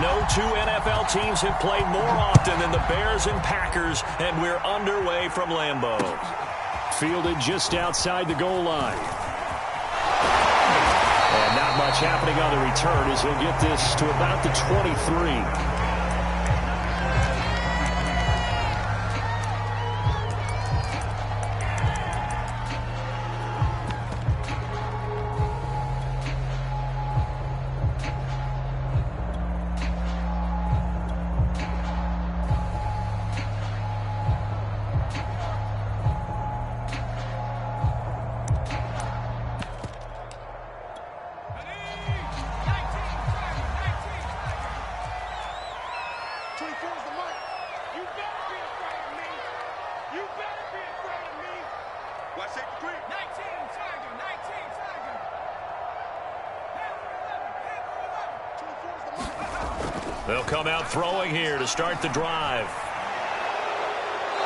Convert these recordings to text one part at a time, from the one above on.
No two NFL teams have played more often than the Bears and Packers, and we're underway from Lambeau. Fielded just outside the goal line. And not much happening on the return as he'll get this to about the 23. They'll come out throwing here to start the drive.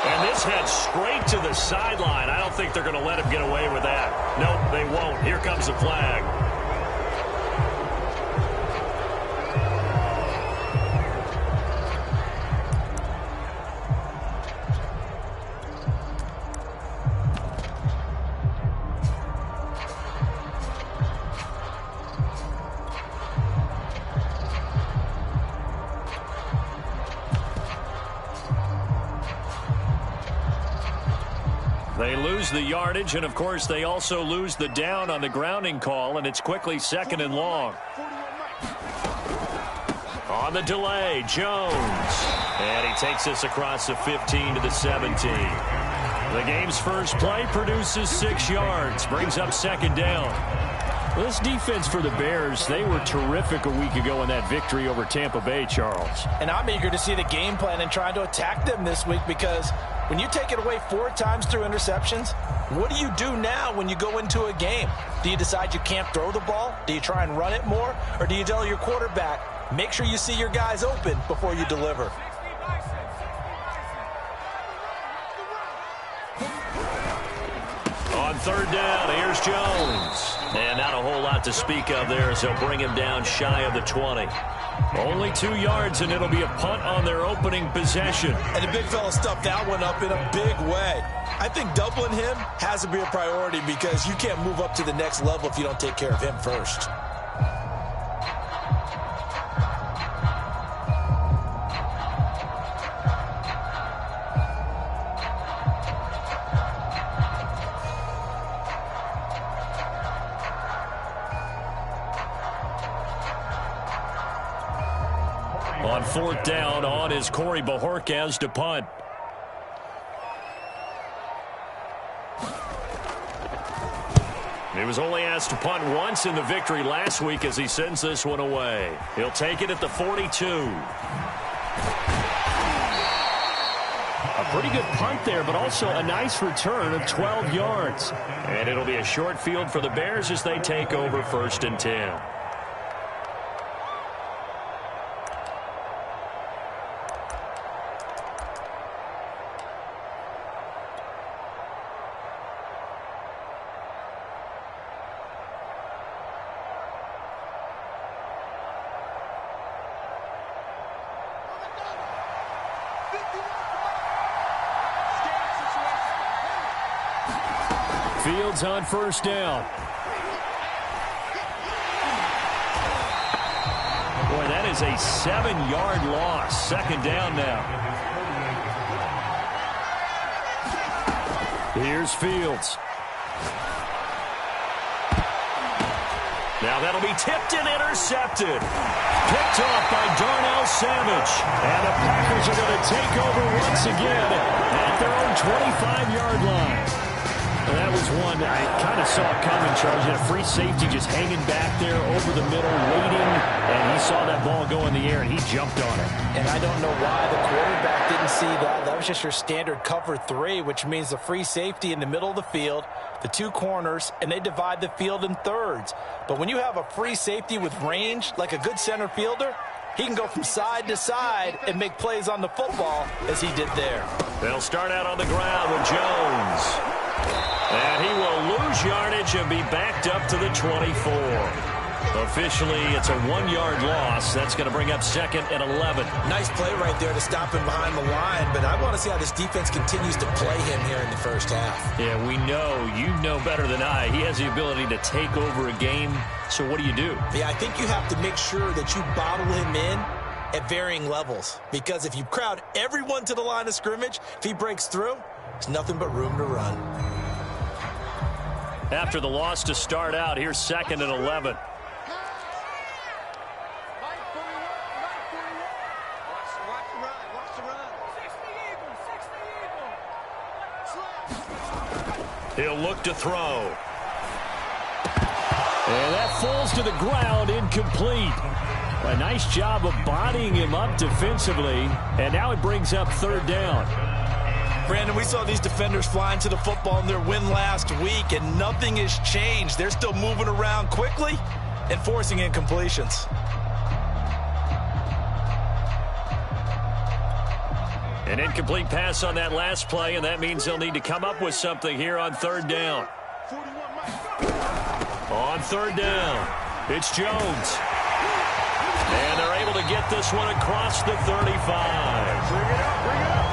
And this heads straight to the sideline. I don't think they're going to let him get away with that. Nope, they won't. Here comes the flag. They lose the yardage, and, of course, they also lose the down on the grounding call, and it's quickly second and long. On the delay, Jones. And he takes this across the 15 to the 17. The game's first play produces 6 yards, brings up second down. Well, this defense for the Bears, they were terrific a week ago in that victory over Tampa Bay, Charles. And I'm eager to see the game plan and trying to attack them this week, because when you take it away 4 times through interceptions, what do you do now when you go into a game? Do you decide you can't throw the ball? Do you try and run it more? Or do you tell your quarterback, make sure you see your guys open before you deliver? On third down, here's Jones. And not a whole lot to speak of there as they'll bring him down shy of the 20. Only 2 yards, and it'll be a punt on their opening possession. And the big fella stuffed that one up in a big way. I think doubling him has to be a priority, because you can't move up to the next level if you don't take care of him first. On fourth down, on is Corey Bojorquez to punt. He was only asked to punt once in the victory last week as he sends this one away. He'll take it at the 42. A pretty good punt there, but also a nice return of 12 yards. And it'll be a short field for the Bears as they take over 1st and 10. Fields on first down. Boy, that is a 7-yard loss. Second down now. Here's Fields. Now that'll be tipped and intercepted. Picked off by Darnell Savage. And the Packers are going to take over once again at their own 25-yard line. That was one I kind of saw coming, Charles. You had a free safety just hanging back there over the middle, waiting, and he saw that ball go in the air, and he jumped on it. And I don't know why the quarterback didn't see that. That was just your standard cover 3, which means the free safety in the middle of the field, the 2 corners, and they divide the field in thirds. But when you have a free safety with range, like a good center fielder, he can go from side to side and make plays on the football as he did there. They'll start out on the ground with Jones. And he will lose yardage and be backed up to the 24. Officially, it's a 1-yard loss. That's going to bring up 2nd and 11. Nice play right there to stop him behind the line, but I want to see how this defense continues to play him here in the first half. Yeah, we know. You know better than I. He has the ability to take over a game. So what do you do? Yeah, I think you have to make sure that you bottle him in at varying levels, because if you crowd everyone to the line of scrimmage, if he breaks through, there's nothing but room to run. After the loss to start out, here's 2nd and 11. He'll look to throw. And that falls to the ground, incomplete. A nice job of bodying him up defensively, and now it brings up 3rd down. Brandon, we saw these defenders flying to the football in their win last week, and nothing has changed. They're still moving around quickly and forcing incompletions. An incomplete pass on that last play, and that means they'll need to come up with something here on 3rd down. On 3rd down, it's Jones. And they're able to get this one across the 35.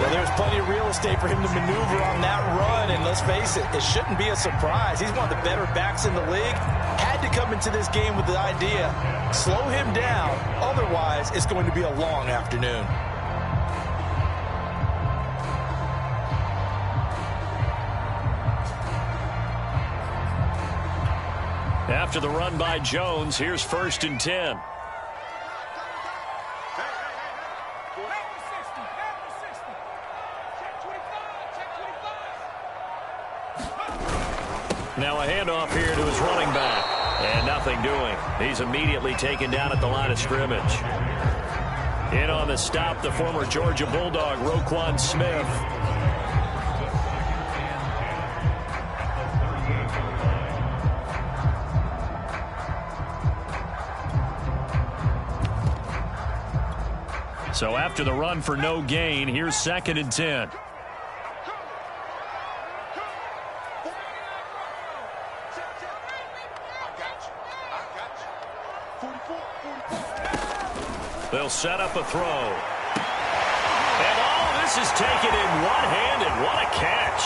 Well, there's plenty of real estate for him to maneuver on that run, and let's face it, it shouldn't be a surprise. He's one of the better backs in the league. Had to come into this game with the idea, slow him down, otherwise it's going to be a long afternoon. After the run by Jones, here's 1st and 10. Now a handoff here to his running back. And nothing doing. He's immediately taken down at the line of scrimmage. In on the stop, the former Georgia Bulldog, Roquan Smith. So after the run for no gain, here's 2nd and 10. They'll set up a throw. And this is taken in one-handed. What a catch.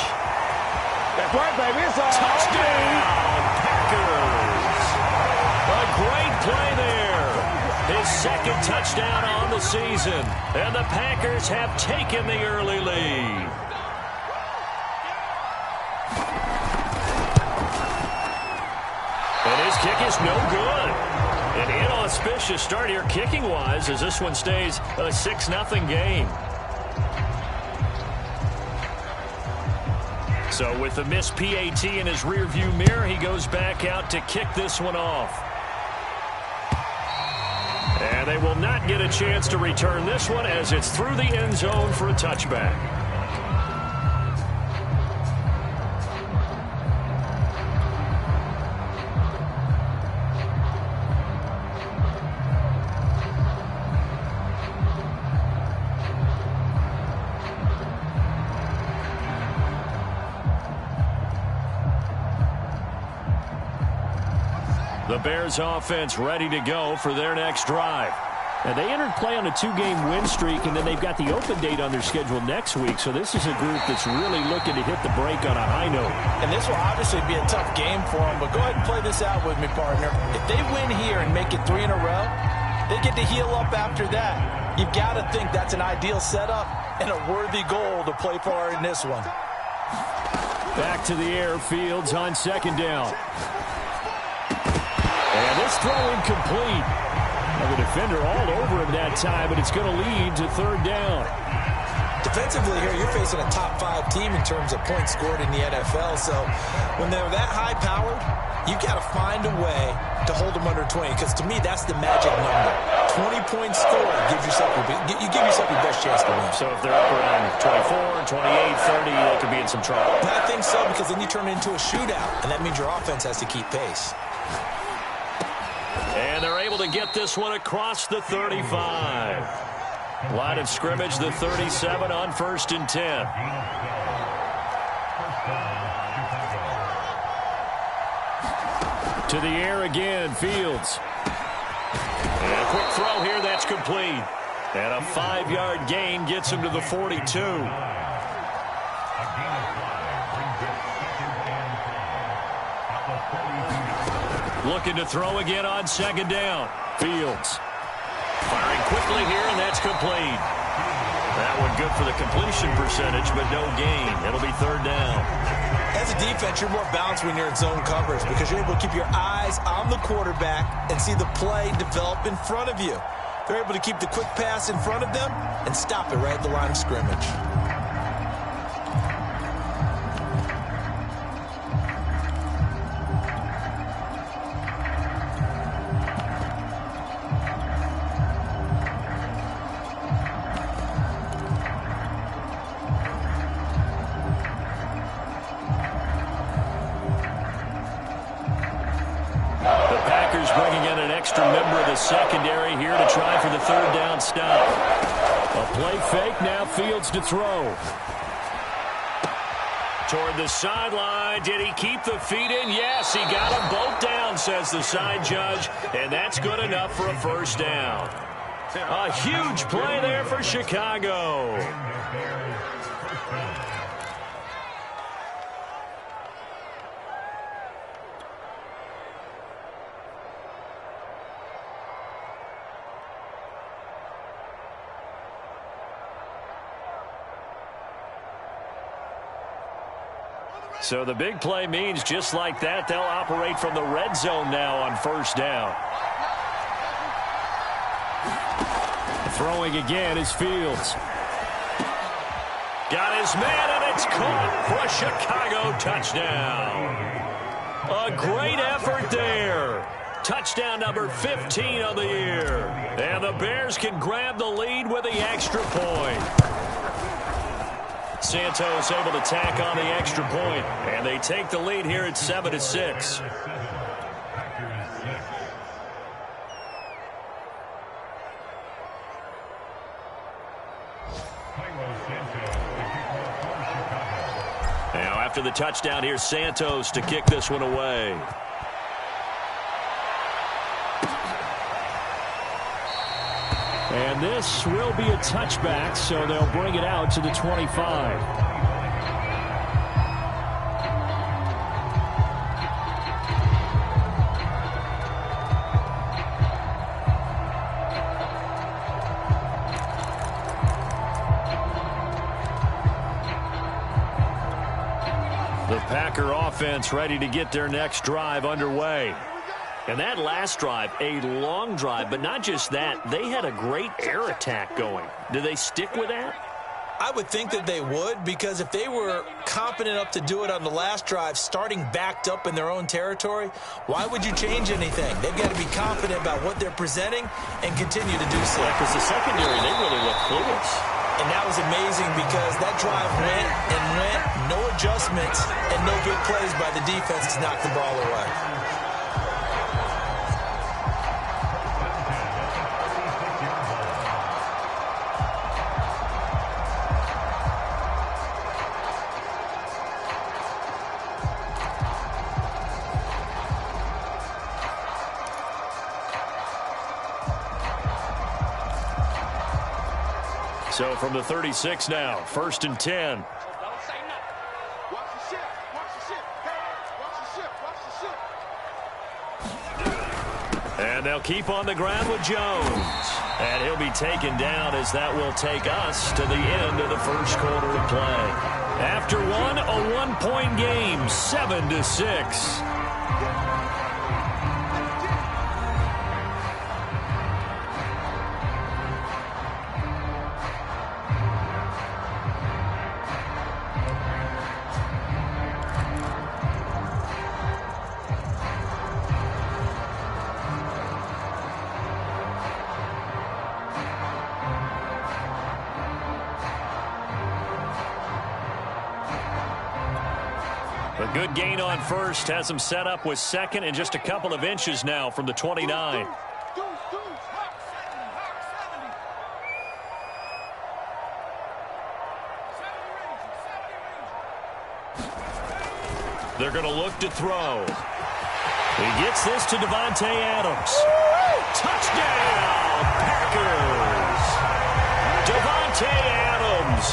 That's right, baby. It's all touchdown, Packers. A great play there. His 2nd touchdown on the season. And the Packers have taken the early lead. And his kick is no good. An inauspicious start here kicking-wise as this one stays a 6-0 game. So with the missed PAT in his rearview mirror, he goes back out to kick this one off. And they will not get a chance to return this one as it's through the end zone for a touchback. The Bears offense ready to go for their next drive. And they entered play on a 2-game win streak, and then they've got the open date on their schedule next week. So this is a group that's really looking to hit the break on a high note. And this will obviously be a tough game for them, but go ahead and play this out with me, partner. If they win here and make it 3 in a row, they get to heal up after that. You've got to think that's an ideal setup and a worthy goal to play for in this one. Back to the air, Fields on 2nd down. And this throw incomplete. Now the defender all over him that time, but it's going to lead to 3rd down. Defensively here, you're facing a top-5 team in terms of points scored in the NFL. So when they're that high-powered, you've got to find a way to hold them under 20. Because to me, that's the magic number. 20 points scored gives yourself you give yourself your best chance to win. So if they're up around 24, 28, 30, they could be in some trouble. I think so, because then you turn it into a shootout, and that means your offense has to keep pace. And they're able to get this one across the 35. Line of scrimmage, the 37 on 1st and 10. To the air again, Fields. And a quick throw here, that's complete. And a 5-yard gain gets him to the 42. Looking to throw again on second down. Fields. Firing quickly here, and that's complete. That one good for the completion percentage, but no gain. It'll be third down. As a defense, you're more balanced when you're in zone coverage because you're able to keep your eyes on the quarterback and see the play develop in front of you. They're able to keep the quick pass in front of them and stop it right at the line of scrimmage. Secondary here to try for the third down stop. A play fake, now Fields to throw. Toward the sideline, did he keep the feet in? Yes, he got them both down, says the side judge, and that's good enough for a first down. A huge play there for Chicago. So the big play means just like that, they'll operate from the red zone now on first down. Throwing again is Fields. Got his man, and it's caught for a Chicago touchdown. A great effort there. Touchdown number 15 of the year. And the Bears can grab the lead with the extra point. Santos able to tack on the extra point, and they take the lead here at 7-6. Now after the touchdown, here's Santos to kick this one away. And this will be a touchback, so they'll bring it out to the 25. The Packer offense ready to get their next drive underway. And that last drive, a long drive, but not just that, they had a great air attack going. Do they stick with that? I would think that they would, because if they were competent enough to do it on the last drive, starting backed up in their own territory, why would you change anything? They've got to be confident about what they're presenting and continue to do so. Because the secondary, they really look clueless. And that was amazing because that drive went and went, no adjustments, and no big plays by the defense to knock the ball away. So from the 36 now, 1st and 10. And they'll keep on the ground with Jones. And he'll be taken down as that will take us to the end of the first quarter of play. After one, a one-point game, 7-6. A good gain on first, has him set up with second and just a couple of inches now from the 29. They're going to look to throw. He gets this to Davante Adams. Touchdown, Packers. Davante Adams,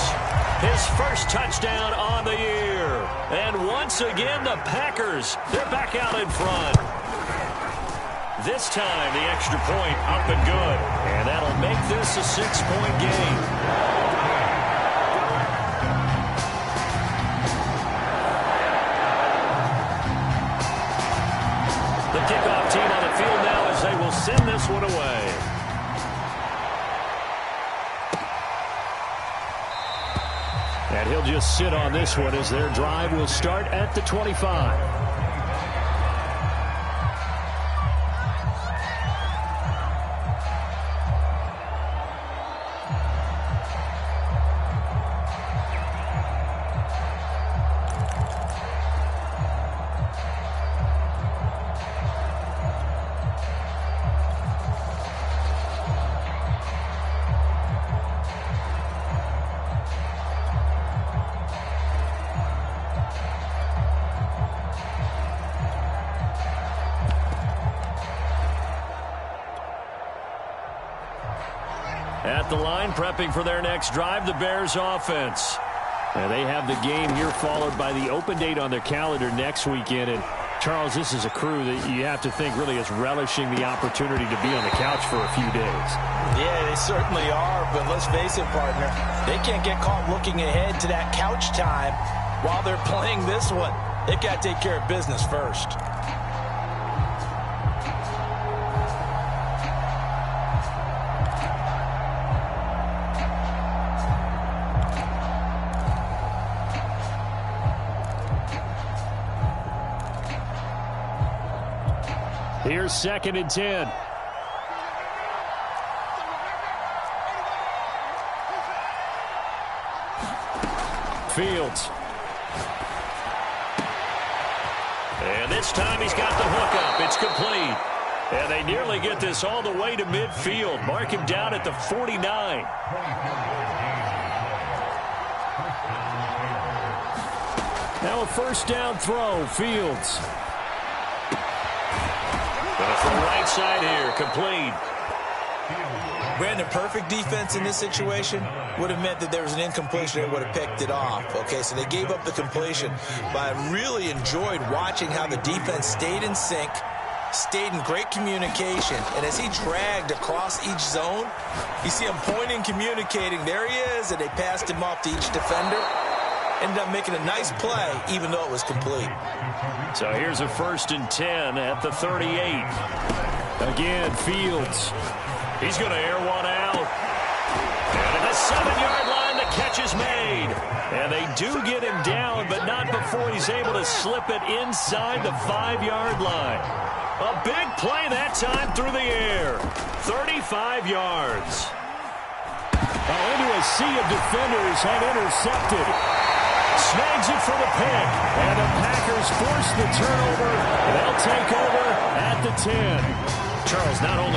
his first touchdown on the year. And once again, the Packers, they're back out in front. This time, the extra point up and good. And that'll make this a 6-point game. The kickoff team on the field now as they will send this one away. And he'll just sit on this one as their drive will start at the 25. At the line, prepping for their next drive, the Bears offense. And they have the game here followed by the open date on their calendar next weekend. And, Charles, this is a crew that you have to think really is relishing the opportunity to be on the couch for a few days. Yeah, they certainly are, but let's face it, partner. They can't get caught looking ahead to that couch time while they're playing this one. They've got to take care of business first. Here's 2nd and 10. Fields. And this time he's got the hook up. It's complete. And they nearly get this all the way to midfield. Mark him down at the 49. Now a first down throw. Fields. From the right side here, complete. Brandon, perfect defense in this situation would have meant that there was an incompletion and would have picked it off. Okay, so they gave up the completion. But I really enjoyed watching how the defense stayed in sync, stayed in great communication. And as he dragged across each zone, you see him pointing, communicating. There he is, and they passed him off to each defender. Ended up making a nice play, even though it was complete. So here's a 1st and 10 at the 38. Again, Fields. He's going to air one out. And at the 7-yard line, the catch is made. And they do get him down, but not before he's able to slip it inside the 5-yard line. A big play that time through the air. 35 yards. Into a sea of defenders and intercepted. Snags it for the pick. And the Packers force the turnover. They'll take over at the 10. Charles, not only